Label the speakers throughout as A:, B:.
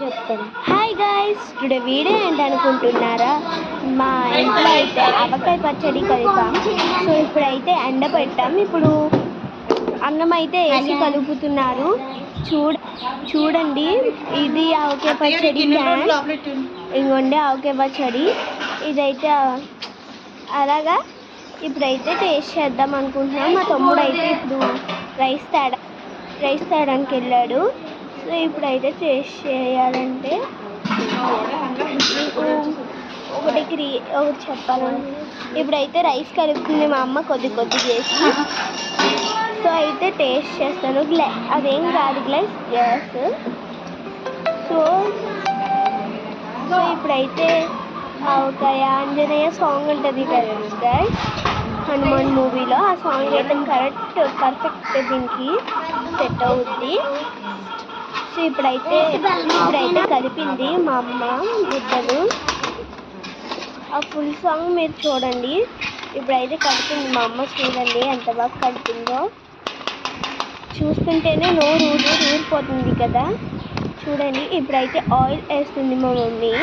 A: చెప్తాను. Hi guys, today video ఏంటనుకుంటున్నారా? మా ఇంట్లో అయితే ఆవకాయ పచ్చడి కలిపాం. సో ఇప్పుడైతే ఎండ పెట్టాం. ఇప్పుడు అన్నం అయితే వేసి కలుపుతున్నారు. చూడండి, ఇది ఆవకాయ పచ్చడి క్యాన్. ఇంకొండే ఆవకాయ పచ్చడి ఇదైతే అలాగా. ఇప్పుడైతే టేస్ట్ చేద్దాం అనుకుంటున్నాం. మా తమ్ముడు అయితే ఇప్పుడు రైస్ తేడానికి వెళ్ళాడు. సో ఇప్పుడైతే టేస్ట్ చేయాలంటే ఒకటి చెప్పాలంటే ఇప్పుడైతే రైస్ కలుపుతుంది మా అమ్మ కొద్ది చేసి. సో అయితే టేస్ట్ చేస్తాను. అదేం కాదు గ్యాస్. సో ఇప్పుడైతే ఆవకాయ ఆంజనేయ సాంగ్ ఉంటుంది కదా గైస్, హనుమాన్ మూవీలో. ఆ సాంగ్ అయితే పర్ఫెక్ట్ దీనికి సెట్ అవుద్ది. సో ఇప్పుడైతే కలిపింది మా అమ్మ ముద్దలు. ఆ ఫుల్ సాంగ్ మీరు చూడండి. ఇప్పుడైతే కలిపింది మా అమ్మ. చూడండి ఎంత బాగా కలిపిందో. చూస్తుంటేనే నోరు ఊరిపోతుంది కదా. చూడండి, ఇప్పుడైతే ఆయిల్ వేస్తుంది మా మమ్మీ.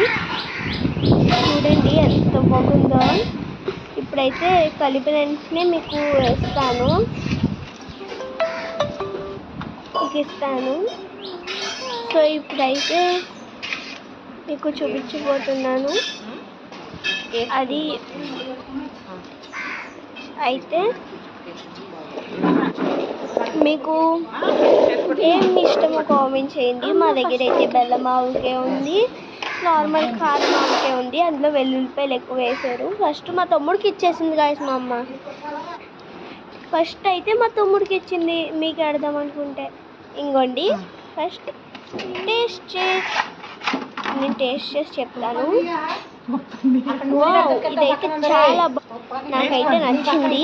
A: చూడండి ఎంత బాగుందో. ఇప్పుడైతే కలిపిన వెంటనే మీకు ఇస్తాను. సో ఇప్పుడైతే మీకు చూపించబోతున్నాను. అది అయితే మీకు ఏం ఇష్టమో కామెంట్ చేయండి. మా దగ్గర అయితే బెల్లం ఆవకాయ ఉంది, నార్మల్ కారం ఆవకాయ ఉంది. అందులో వెల్లుల్లిపాయలు ఎక్కువ వేశారు. ఫస్ట్ మా తమ్ముడికి ఇచ్చేసింది గాయస్ మా అమ్మ. ఫస్ట్ అయితే మా తమ్ముడికి ఇచ్చింది. మీకు అర్థం అనుకుంటే ఇంకోండి, ఫస్ట్ నేను టేస్ట్ చేసి చెప్తాను. ఇదైతే చాలా నాకైతే నచ్చింది.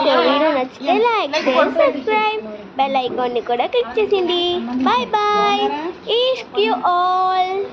A: సో వీడియో నచ్చితే లైక్, షేర్, సబ్స్క్రైబ్, బెల్ ఐకాన్ని కూడా క్లిక్ చేసింది. బాయ్ బాయ్, ఈస్ యూ ఆల్.